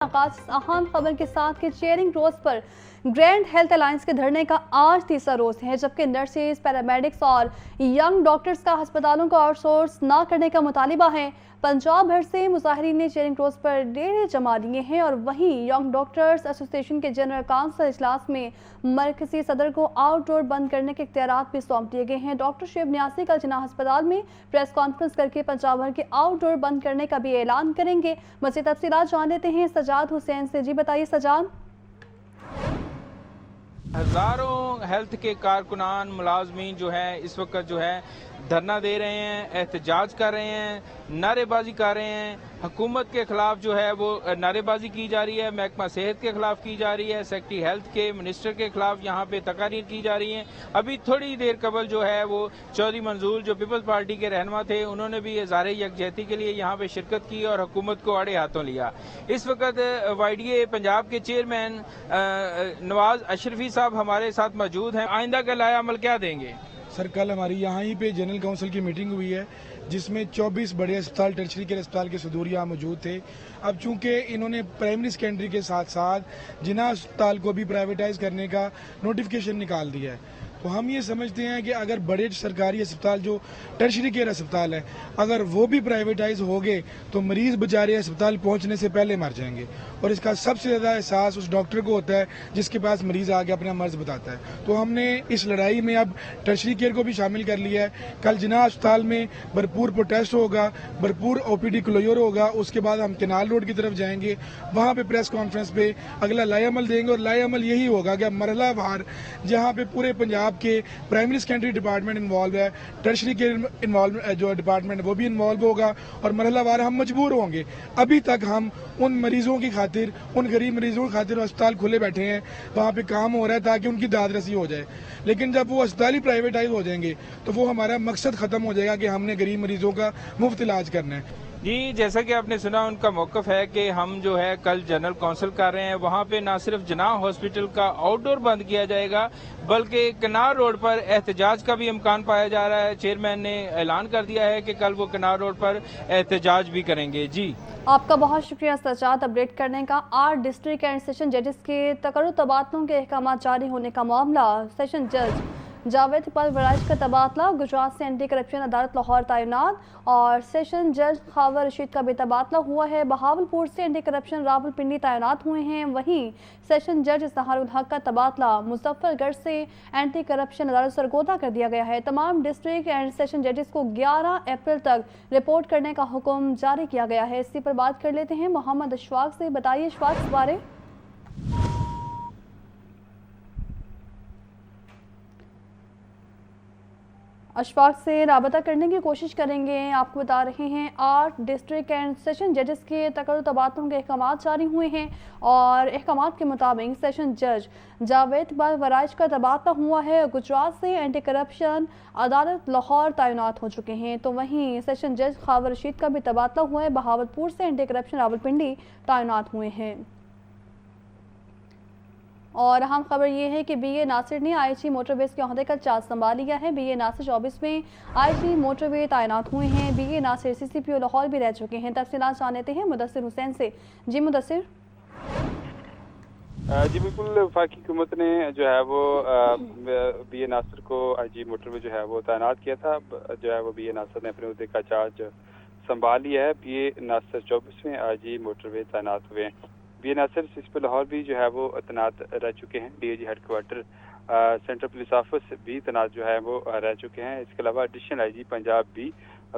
आगाज अहम खबर के साथ कि चेयरिंग रोज पर ग्रैंड हेल्थ अलायंस के धरने का आज तीसरा रोज है, जबकि नर्सेज, पैरामेडिक्स और यंग डॉक्टर्स का अस्पतालों को आउटसोर्स न करने का मुतालिबा है। पंजाब भर से मुजाहिरीन ने चेयरिंग रोज पर डेरे जमा लिए हैं और वहीं यंग डॉक्टर्स एसोसिएशन के जनरल काउंसिल इजलास में मरकजी सदर को आउटडोर बंद करने के इख्तियारात भी सौंप दिए गए हैं। डॉक्टर शेब न्यासी कल जिन्ना अस्पताल में प्रेस कॉन्फ्रेंस करके पंजाब भर के आउटडोर बंद करने का भी ऐलान करेंगे। मज़ीद तफसीलात जान लेते हैं सजाद हुसैन से। जी बताइए सजाद। हजारों हेल्थ के कारकुनान मुलाजमीन जो है इस वक्त जो है धरना दे रहे हैं, एहतजाज कर रहे हैं, नारेबाजी कर रहे हैं। हुकूमत के खिलाफ जो है वो नारेबाजी की जा रही है, महकमा सेहत के खिलाफ की जा रही है, सेक्रेटरी हेल्थ के मिनिस्टर के खिलाफ यहाँ पे तकारीर की जा रही है। अभी थोड़ी देर कबल जो है वो चौधरी मंजूर जो पीपल्स पार्टी के रहनुमा थे, उन्होंने भी इज़हार यकजहती के लिए यहाँ पे शिरकत की और हुकूमत को आड़े हाथों लिया। इस वक्त YDA पंजाब के चेयरमैन नवाज अशरफी साहब हमारे साथ मौजूद हैं। आइंदा का लाया अमल क्या देंगे? सर, कल हमारी यहाँ ही पे जनरल काउंसिल की मीटिंग हुई है जिसमें 24 बड़े अस्पताल, टर्शरी केयर अस्पताल के सदूर यहाँ मौजूद थे। अब चूंकि इन्होंने प्राइमरी सेकेंडरी के साथ साथ जिना अस्पताल को भी प्राइवेटाइज करने का नोटिफिकेशन निकाल दिया है, तो हम ये समझते हैं कि अगर बड़े सरकारी अस्पताल जो टर्शरी केयर अस्पताल है, अगर वो भी प्राइवेटाइज हो गए तो मरीज बेचारे अस्पताल पहुंचने से पहले मर जाएंगे। और इसका सबसे ज़्यादा एहसास उस डॉक्टर को होता है जिसके पास मरीज आके अपना मर्ज बताता है। तो हमने इस लड़ाई में अब टर्शरी केयर को भी शामिल कर लिया है। कल जिना अस्पताल में भरपूर प्रोटेस्ट होगा, भरपूर OPD क्लोजर होगा। उसके बाद हम केनाल रोड की तरफ जाएंगे, वहाँ पे प्रेस कॉन्फ्रेंस पे अगला लाएअमल देंगे। और लाएअमल यही होगा कि मरहला वार जहाँ पे पूरे पंजाब के प्राइमरी सेकेंडरी डिपार्टमेंट इन्वॉल्व है, टर्शरी केयर इन्वॉल्व जो डिपार्टमेंट वो भी इन्वॉल्व होगा और मरहला वार हम मजबूर होंगे। अभी तक हम उन मरीजों की खातिर, उन गरीब मरीजों की खातिर अस्पताल खुले बैठे हैं, वहाँ पे काम हो रहा है ताकि उनकी दाद रसी हो जाए। लेकिन जब वो अस्पताल ही प्राइवेटाइज हो जाएंगे तो वो हमारा मकसद खत्म हो जाएगा कि हमने गरीब मरीजों का मुफ्त इलाज करना है। जी, जैसा कि आपने सुना, उनका मौक़िफ़ है कि हम जो है कल जनरल काउंसिल कर रहे हैं, वहाँ पे ना सिर्फ जनाह हॉस्पिटल का आउटडोर बंद किया जाएगा बल्कि कनार रोड पर एहतजाज का भी इम्कान पाया जा रहा है। चेयरमैन ने ऐलान कर दिया है कि कल वो कनार रोड पर एहतजाज भी करेंगे। जी, आपका बहुत शुक्रिया सजाद अपडेट करने का। 8 डिस्ट्रिक्ट एंड सेशन जजेस के तकर्रुर तबादलों के अहकाम जारी होने का मामला। सेशन जज जावेद इकबाल वराइज का तबादला, गुजरात से एंटी करप्शन अदालत लाहौर तैनात। और सेशन जज खावर रशीद का भी तबादला हुआ है, बहावलपुर से एंटी करप्शन रावलपिंडी तैनात हुए हैं। वहीं सेशन जज इज़हारुल हक का तबादला मुजफ्फरगढ़ से एंटी करप्शन अदालत सरगोदा कर दिया गया है। तमाम डिस्ट्रिक्ट एंड सेशन जजेस को 11 अप्रैल तक रिपोर्ट करने का हुक्म जारी किया गया है। इसी पर बात कर लेते हैं मोहम्मद अशफाक से। बताइए अशफाक इस बारे। अशफाक से राबता करने की कोशिश करेंगे। आपको बता रहे हैं 8 डिस्ट्रिक्ट एंड सेशन जजेस के तकर्रुर तबादलों के अहकाम जारी हुए हैं और अहकाम के मुताबिक सेशन जज जावेद इकबाल वराइज का तबादला हुआ है, गुजरात से एंटी करप्शन अदालत लाहौर तैनात हो चुके हैं। तो वहीं सेशन जज खावर रशीद का भी तबादला हुआ है, बहावलपुर से एंटी करप्शन रावलपिंडी तैनात हुए हैं। और अहम खबर ये है कि BA नासिर ने IG मोटरवेज के अहदे का चार्ज संभाल लिया है। BA नासिर 24 में IG मोटरवे तैनात हुए हैं। BA नासिर CCPO लाहौर भी रह चुके हैं। तफसीलात जान लेते हैं मुदस्सिर हुसैन से। जी मुदस्सिर। जी बिल्कुल, वफाकी हुकूमत ने जो है वो BA नासिर को IG मोटरवे जो है वो तैनात किया था। जो है वो BA नासिर ने अपने अहदे का चार्ज संभाल लिया है। BA नासिर 24 में IG मोटरवे तैनात हुए हैं। BA नासिर CCPO लाहौर भी जो है वो तैनात रह चुके हैं। DIG headquarter central police office भी तैनात जो है वो रह चुके हैं। इसके अलावा एडिशनल IG पंजाब भी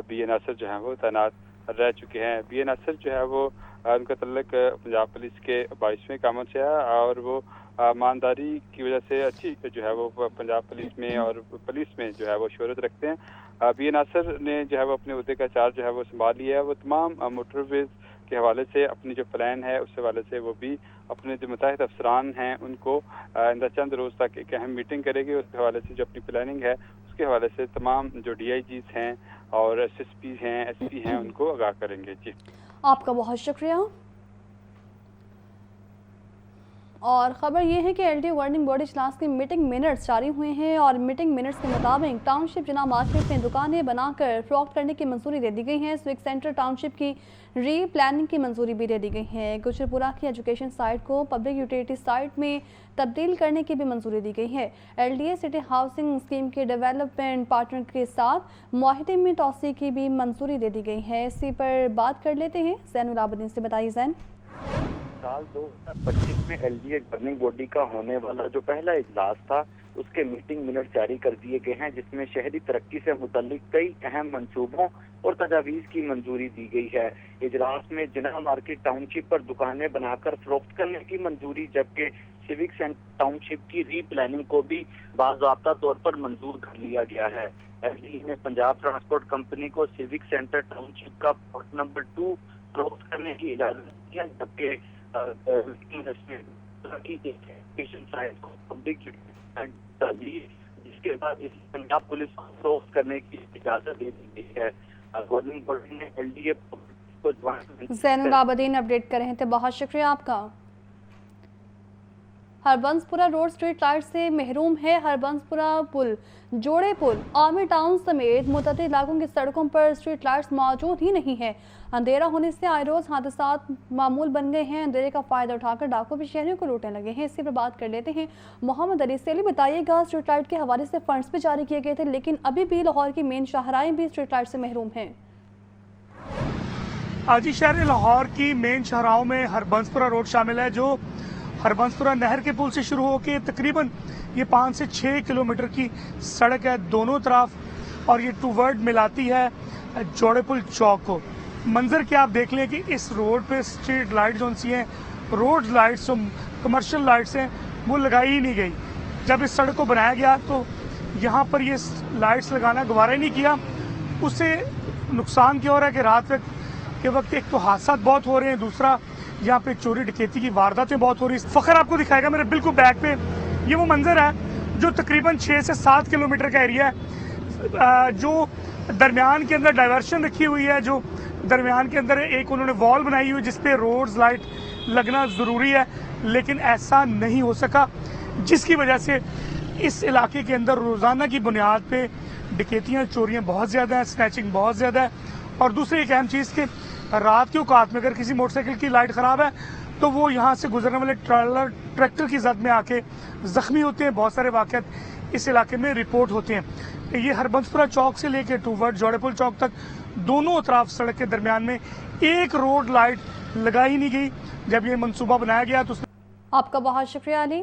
BA नासिर जो है वो तैनात रह चुके हैं। BA नासिर जो है वो उनका तल्लुक पंजाब पुलिस के 22वें कामन से है और वो ईमानदारी की वजह से अच्छी जो है वो पंजाब पुलिस में और पुलिस में जो है वो शोहरत रखते हैं। BA नासिर ने जो है वो अपने अहदे का चार्ज जो है वो संभाल लिया है। वो तमाम मोटरवेज के हवाले से अपनी जो प्लान है उस हवाले से वो भी अपने जो मुताहिद अफसरान हैं उनको आइंदा चंद रोज़ तक एक अहम मीटिंग करेगी। उसके हवाले से जो अपनी प्लानिंग है उसके हवाले से तमाम जो DIGs हैं और SSP हैं, SP हैं, उनको आगाह करेंगे। जी, आपका बहुत शुक्रिया। اور خبر یہ ہے کہ ایل ڈی گورننگ بورڈ اجلاس کی میٹنگ منٹس جاری ہوئے ہیں اور میٹنگ منٹس کے مطابق ٹاؤن شپ جناح مارکیٹ میں دکانیں بنا کر فروخت کرنے کی منظوری دے دی گئی ہے۔ سویک سینٹر ٹاؤن شپ کی ری پلاننگ کی منظوری بھی دے دی گئی ہے۔ گجرپورہ کی ایجوکیشن سائٹ کو پبلک یوٹیلیٹی سائٹ میں تبدیل کرنے کی بھی منظوری دی گئی ہے۔ L D A city housing scheme کے ڈیولپمنٹ پارٹنر کے ساتھ معاہدے میں توسیع کی بھی منظوری دے دی گئی ہے۔ اسی پر بات کر لیتے ہیں زین العابدین سے۔ بتائیے زین۔ سال 2025 میں L D A governing body کا ہونے والا جو پہلا اجلاس تھا اس کے میٹنگ منٹ جاری کر دیے گئے ہیں، جس میں شہری ترقی سے متعلق کئی اہم منصوبوں اور تجاویز کی منظوری دی گئی ہے۔ اجلاس میں جناح مارکیٹ ٹاؤن شپ پر دکانیں بنا کر فروخت کرنے کی منظوری، جبکہ سیوک سینٹر ٹاؤن شپ کی ری پلاننگ کو بھی باضابطہ طور پر منظور کر لیا گیا ہے۔ ایل ڈی اے نے پنجاب ٹرانسپورٹ کمپنی کو سیوک سینٹر ٹاؤن شپ کا پلاٹ نمبر 2 فروخت کرنے کی اجازت دی ہے، جبکہ جس کے بعد اس پنجاب پولیس کو فروخت کرنے کی اجازت دے دی گئی ہے۔ گورننگ باڈی نے ایل ڈی اے کو زین العابدین اپڈیٹ کر رہے تھے، بہت شکریہ آپ کا۔ ہربنسپورہ روڈ اسٹریٹ لائٹ سے محروم ہے۔ ہربنسپورہ پل، جوڑے پل، عامر ٹاؤن سمیت متعدد علاقوں کی سڑکوں پر اسٹریٹ لائٹس موجود ہی نہیں ہیں۔ اندھیرا ہونے سے آئے روز حادثات معمول بن گئے ہیں۔ اندھیرے کا فائدہ اٹھا کر ڈاکو بھی شہریوں کو لوٹنے لگے ہیں۔ اسی پر بات کر لیتے ہیں محمد علی سے۔ علی بتائیے گا، اسٹریٹ لائٹ کے حوالے سے فنڈز بھی جاری کیے گئے تھے، لیکن ابھی بھی لاہور کی مین شاہراہیں بھی اسٹریٹ لائٹ سے محروم ہیں۔ آجی شہر لاہور کی مین شاہراہوں میں ہربنسپورہ روڈ شامل ہے، جو ہربنسپورہ نہر کے پل سے شروع ہو کے تقریباً یہ 5 سے 6 کلومیٹر کی سڑک ہے دونوں طرف، اور یہ ٹو ورڈ ملاتی ہے جوڑے پل چوک کو۔ منظر کیا آپ دیکھ لیں کہ اس روڈ پہ اسٹریٹ لائٹ جو سی ہیں، روڈ لائٹس جو کمرشل لائٹس ہیں، وہ لگائی ہی نہیں گئی۔ جب اس سڑک کو بنایا گیا تو یہاں پر یہ لائٹس لگانا گوارا ہی نہیں کیا۔ اس سے نقصان کیا ہو رہا ہے کہ رات کے وقت ایک تو حادثات بہت ہو رہے ہیں، دوسرا یہاں پہ چوری ڈکیتی کی وارداتیں بہت ہو رہی ہیں۔ فخر آپ کو دکھائے گا میرے بالکل بیک پہ، یہ وہ منظر ہے جو تقریباً 6 سے 7 کلومیٹر کا ایریا ہے، جو درمیان کے اندر ڈائیورشن رکھی ہوئی ہے، جو درمیان کے اندر ایک انہوں نے وال بنائی ہوئی جس پہ روڈز لائٹ لگنا ضروری ہے، لیکن ایسا نہیں ہو سکا، جس کی وجہ سے اس علاقے کے اندر روزانہ کی بنیاد پہ ڈکیتیاں، چوریاں بہت زیادہ ہیں، سنیچنگ بہت زیادہ ہے۔ اور دوسری ایک اہم چیز کہ رات کے اوقات میں اگر کسی موٹر سائیکل کی لائٹ خراب ہے تو وہ یہاں سے گزرنے والے ٹریکٹر کی زد میں آ کے زخمی ہوتے ہیں۔ بہت سارے واقعات اس علاقے میں رپورٹ ہوتے ہیں۔ یہ ہربنسپورہ چوک سے لے کے ٹو ورڈ جوڑے پل چوک تک دونوں اطراف سڑک کے درمیان میں ایک روڈ لائٹ لگائی نہیں گئی۔ جب یہ منصوبہ بنایا گیا تو آپ کا بہت شکریہ علی۔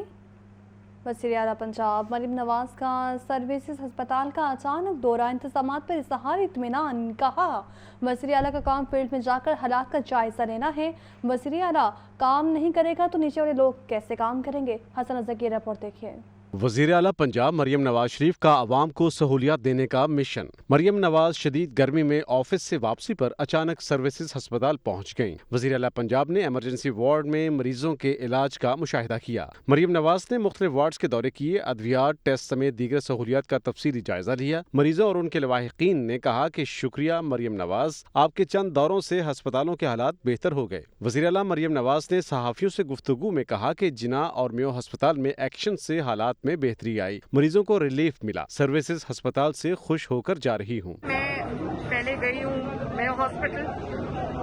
وزیر اعلیٰ پنجاب مریم نواز کا سروسز ہسپتال کا اچانک دورہ، انتظامات پر اظہار اطمینان، کہا وزیر اعلیٰ کا کام فیلڈ میں جا کر حالات کا جائزہ لینا ہے۔ وزیر اعلیٰ کام نہیں کرے گا تو نیچے والے لوگ کیسے کام کریں گے؟ حسن ازکی کی رپورٹ دیکھیے۔ وزیر اعلیٰ پنجاب مریم نواز شریف کا عوام کو سہولیات دینے کا مشن۔ مریم نواز شدید گرمی میں آفس سے واپسی پر اچانک سروسز ہسپتال پہنچ گئیں۔ وزیر اعلیٰ پنجاب نے ایمرجنسی وارڈ میں مریضوں کے علاج کا مشاہدہ کیا۔ مریم نواز نے مختلف وارڈز کے دورے کیے، ادویات، ٹیسٹ سمیت دیگر سہولیات کا تفصیلی جائزہ لیا۔ مریضوں اور ان کے لواحقین نے کہا کہ شکریہ مریم نواز، آپ کے چند دوروں سے ہسپتالوں کے حالات بہتر ہو گئے۔ وزیر اعلیٰ مریم نواز نے صحافیوں سے گفتگو میں کہا کہ جناح اور میو ہسپتال میں ایکشن سے حالات میں بہتری آئی، مریضوں کو ریلیف ملا۔ سروسز ہسپتال سے خوش ہو کر جا رہی ہوں۔ میں پہلے گئی ہوں میو ہاسپٹل،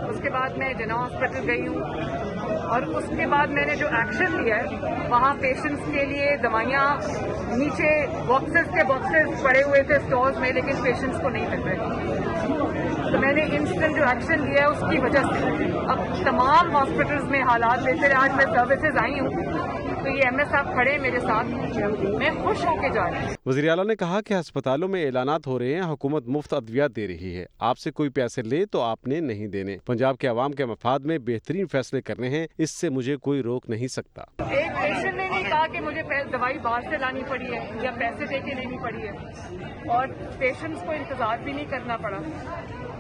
اس کے بعد میں جناح ہاسپٹل گئی ہوں، اور اس کے بعد میں نے جو ایکشن لیا ہے وہاں پیشنٹس کے لیے دوائیاں نیچے باکسز کے باکسز پڑے ہوئے تھے اسٹورز میں، لیکن پیشنٹس کو نہیں مل رہے، تو میں نے انسٹنٹ جو ایکشن لیا ہے اس کی وجہ سے اب تمام ہاسپٹلز میں حالات بہتر ہیں۔ آج میں سروسز آئی ہوں تو یہ ایم ایس صاحب کھڑے میرے ساتھ، میں خوش ہو کے جا رہی ہوں۔ وزیر اعلیٰ نے کہا کہ ہسپتالوں میں اعلانات ہو رہے ہیں، حکومت مفت ادویات دے رہی ہے، آپ سے کوئی پیسے لے تو آپ نے نہیں دینے۔ پنجاب کے عوام کے مفاد میں بہترین فیصلے کرنے ہیں، اس سے مجھے کوئی روک نہیں سکتا۔ ایک پیشنٹ نے نہیں کہا کہ مجھے دوائی باہر سے لانی پڑی ہے یا پیسے دے کے لینی پڑی ہے، اور پیشنٹس کو انتظار بھی نہیں کرنا پڑا،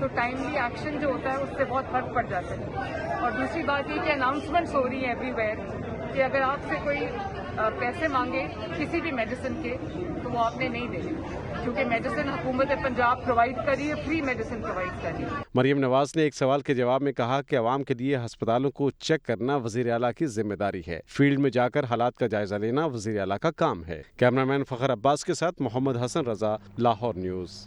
تو ٹائملی ایکشن جو ہوتا ہے اس سے بہت فرق پڑ جاتا ہے۔ اور دوسری بات یہ کہ اناؤنسمنٹس ہو رہی ہیں ایوری ویئر کہ اگر آپ سے کوئی पैसे मांगे किसी भी मेडिसिन के तो वो आपने नहीं देने, क्योंकि मेडिसिन हुकूमत पंजाब प्रोवाइड कर रही है, फ्री मेडिसिन प्रोवाइड कर रही है। मरियम नवाज ने एक सवाल के जवाब में कहा कि अवाम के लिए अस्पतालों को चेक करना वजीर आला की जिम्मेदारी है। फील्ड में जाकर हालात का जायजा लेना वजीर आला का काम है। कैमरामैन फखर अब्बास के साथ मोहम्मद हसन रजा, लाहौर न्यूज़।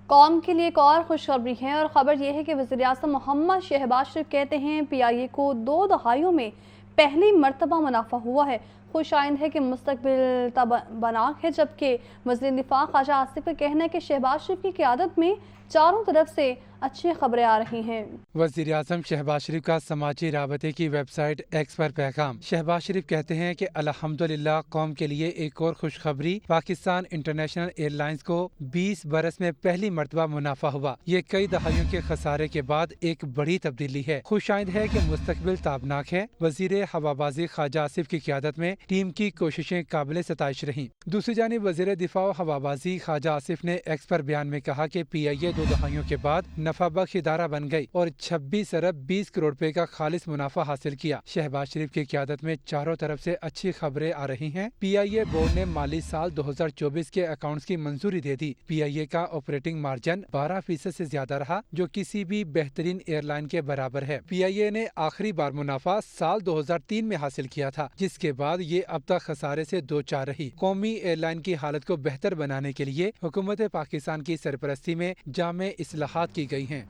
कौम के लिए एक और खुशखबरी है और ख़बर यह है कि वज़ीर-ए-आज़म मोहम्मद शहबाज शरीफ कहते हैं PIA को 2 दहाइयों में पहली मरतबा मुनाफा हुआ है। खुश आइंद है कि मुस्तकबिल तबनाक है, जबकि वज़ीर दिफा ख्वाजा आसिफ का कहना है कि शहबाज शरीफ की क़यादत में चारों तरफ से अच्छी खबरें आ रही हैं। वज़ीर आज़म शहबाज शरीफ का समाजी राबते की वेबसाइट एक्स पर पैगाम। शहबाज शरीफ कहते हैं कि अल्हम्दुलिल्लाह कौम के लिए एक और खुशखबरी, पाकिस्तान इंटरनेशनल एयरलाइंस को 20 बरस में पहली मरतबा मुनाफा हुआ। ये कई दहाइयों के खसारे के बाद एक बड़ी तब्दीली है। खुशाइंद है कि मुस्तकबिल ताबनाक है। वज़ीर हवाबाजी ख्वाजा आसिफ की क़यादत में टीम की कोशिशें काबिल सताइश रहीं। दूसरी जानिब वज़ीर दिफा हवाबाजी ख्वाजा आसिफ ने एक्स पर बयान में कहा कि PIA 2 दहाइयों के बाद नफा बख्श इदारा बन गई और 26 अरब 20 करोड़ रुपए का खालिस मुनाफा हासिल किया। शहबाज शरीफ की क़यादत में चारों तरफ से अच्छी खबरें आ रही हैं। PIA बोर्ड ने माली साल 2024 के अकाउंट्स की मंजूरी दे दी। PIA का ऑपरेटिंग मार्जिन 12% से ज्यादा रहा, जो किसी भी बेहतरीन एयरलाइन के बराबर है। PIA ने आखिरी बार मुनाफा साल 2003 में हासिल किया था, जिसके बाद ये अब तक खसारे से दो चार रही। कौमी एयरलाइन की हालत को बेहतर बनाने के लिए हुकूमत पाकिस्तान की सरपरस्ती में जामे इस्लाहात की गई हैं।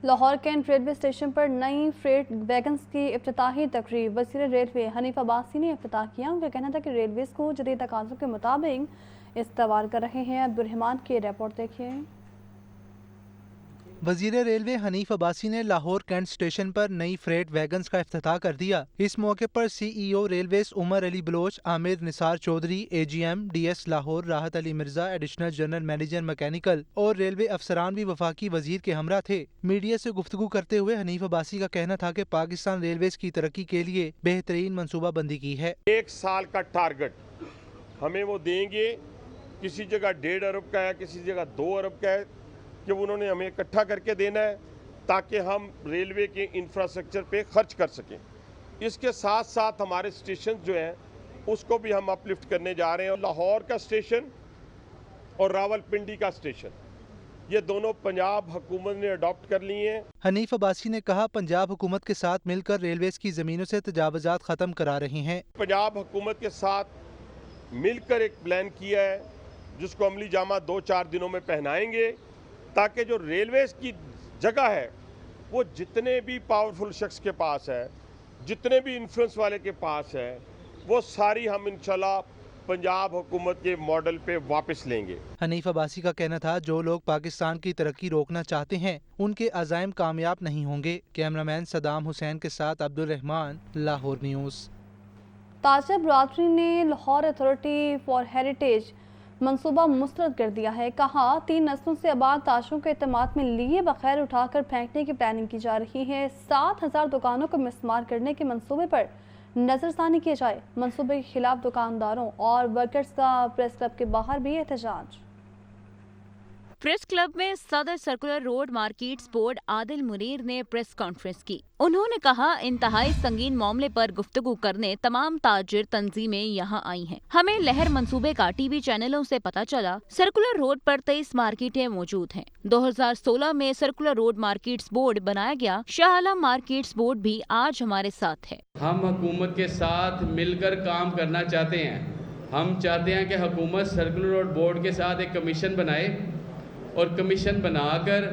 लाहौर कैंट रेलवे स्टेशन पर नई फ्रेट वैगन्स की इफ्तिताही तकरीब वज़ीर रेलवे हनीफ अब्बासी ने इफ्तिताह किया। उनका कहना था कि रेलवेज को जदीद तकाज़ों के मुताबिक इस्तेमाल कर रहे हैं। अब्दुर्रहमान की रिपोर्ट देखिए। वजीर रेलवे हनीफ अब्बासी ने लाहौर कैंट स्टेशन पर नई फ्रेट वैगन्स का इफ्तिताह कर दिया। इस मौके पर CEO railways Umar Ali Baloch, Aamir Nisar Chaudhry, AGM DS Lahore Rahat Ali Mirza, additional general manager mechanical और रेलवे अफसरान भी वफाकी वजीर के हमरा थे। मीडिया से गुफ्तगू करते हुए हनीफ अब्बासी का कहना था कि पाकिस्तान रेलवेज की तरक्की के लिए बेहतरीन मनसूबा बंदी की है। 1 साल का टारगेट हमें वो देंगे, किसी जगह 1.5 अरब का है, किसी जगह 2 अरब का है, कि उन्होंने हमें इकट्ठा करके देना है ताकि हम रेलवे के इंफ्रास्ट्रक्चर पे खर्च कर सकें। इसके साथ साथ हमारे स्टेशन जो हैं उसको भी हम अपलिफ्ट करने जा रहे हैं। लाहौर का स्टेशन और रावलपिंडी का स्टेशन, ये दोनों पंजाब हुकूमत ने अडॉप्ट कर लिए हैं। हनीफ अब्बासी ने कहा पंजाब हुकूमत के साथ मिलकर रेलवेज की जमीनों से तजावुजात खत्म करा रही हैं। पंजाब हुकूमत के साथ मिलकर एक प्लान किया है जिसको अमली जामा 2-4 दिनों में पहनाएंगे, ताकि जो रेलवेज की जगह है वो जितने भी पावरफुल शख्स के पास है, जितने भी इन्फ्लुएंस वाले के पास है, वो सारी हम इंशाल्लाह पंजाब हुकूमत के मॉडल पे वापस लेंगे। हनीफ अब्बासी का कहना था जो लोग पाकिस्तान की तरक्की रोकना चाहते हैं उनके अज़ाइम कामयाब नहीं होंगे। कैमरामैन सदाम हुसैन के साथ अब्दुर्रहमान, लाहौर न्यूज़। ताजा बरादरी ने लाहौर अथॉरिटी फॉर हेरिटेज मंसूबा मुस्तरद कर दिया है। कहा 3 नस्लों से आबाद ताशों के एतमाद में लिए बगैर उठाकर फेंकने की प्लानिंग की जा रही है। 7,000 दुकानों को मिस्मार करने के मंसूबे पर नजरसानी की जाए। मंसूबे के खिलाफ दुकानदारों और वर्कर्स का प्रेस क्लब के बाहर भी एहतजाज। प्रेस क्लब में सदर circular road markets board Adil Munir ने प्रेस कॉन्फ्रेंस की। उन्होंने कहा इंतहाई संगीन मामले पर गुफ्तगू करने तमाम ताजिर तंजीमें यहाँ आई हैं। हमें लहर मंसूबे का टीवी चैनलों से पता चला। सर्कुलर रोड पर 23 मार्केटें मौजूद हैं। 2016 में सर्कुलर रोड मार्केट्स बोर्ड बनाया गया। शाह आलम मार्केट्स बोर्ड भी आज हमारे साथ है। हम हुकूमत के साथ मिलकर काम करना चाहते हैं। हम चाहते हैं कि हुकूमत सर्कुलर रोड बोर्ड के साथ एक कमीशन बनाए और कमीशन बनाकर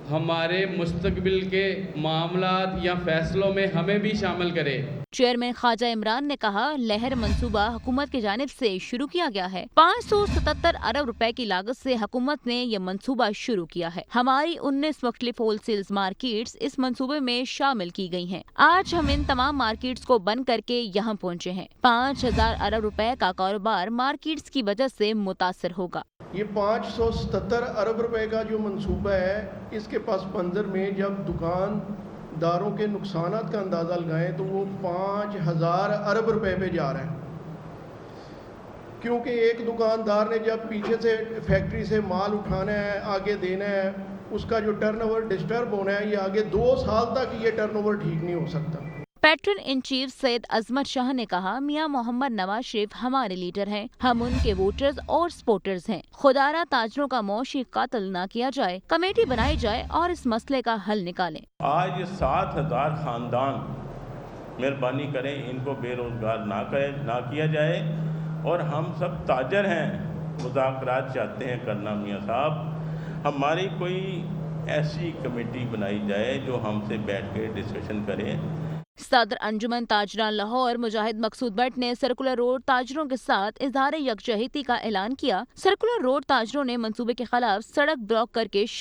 हमारे मुस्तकबिल के मामलात या फैसलों में हमें भी शामिल करे। चेयरमैन ख्वाजा इमरान ने कहा लहर मंसूबा हुकूमत की जानिब से शुरू किया गया है। 577 अरब रुपए की लागत से हुकूमत ने यह मंसूबा शुरू किया है। हमारी 19 मुख्तलिफ होलसेल्स मार्केट्स इस मंसूबे में शामिल की गई हैं। आज हम इन तमाम मार्केट्स को बंद करके यहाँ पहुँचे हैं। 5,000 अरब रुपए का कारोबार मार्केट्स की वजह से मुतासर होगा। ये 577 अरब रुपए का जो मंसूबा है, इसके पास मंजर में जब दुकानदारों के नुकसानात का अंदाज़ा लगाएं तो वो 5,000 अरब रुपए पे जा रहा है। क्योंकि एक दुकानदार ने जब पीछे से फैक्ट्री से माल उठाना है, आगे देना है, उसका जो टर्नओवर डिस्टर्ब होना है, ये आगे 2 साल तक ये टर्नओवर ठीक नहीं हो सकता। पैट्रन इन चीफ सैयद अजमत शाह ने कहा, मियां मोहम्मद नवाज शरीफ हमारे लीडर हैं, हम उनके वोटर्स और सपोर्टर्स हैं। खुदारा ताजरों का मौशी कातल न किया जाए, कमेटी बनाई जाए और इस मसले का हल निकालें। आज 7,000 खानदान मेहरबानी करें, इनको बेरोजगार ना किया जाए, और हम सब ताजर हैं, मुज़ाकरात चाहते हैं करना मियाँ साहब, हमारी कोई ऐसी कमेटी बनाई जाए जो हमसे बैठ के डिस्कशन करे। सदर अंजुमन ताजरान लाहौर मुजाहिद मकसूद भट्ट ने सर्कुलर रोड ताजरों के साथ इजहार यकजहती का ऐलान किया। सर्कुलर रोड ताजरों ने मंसूबे के खिलाफ सड़क ब्लॉक करके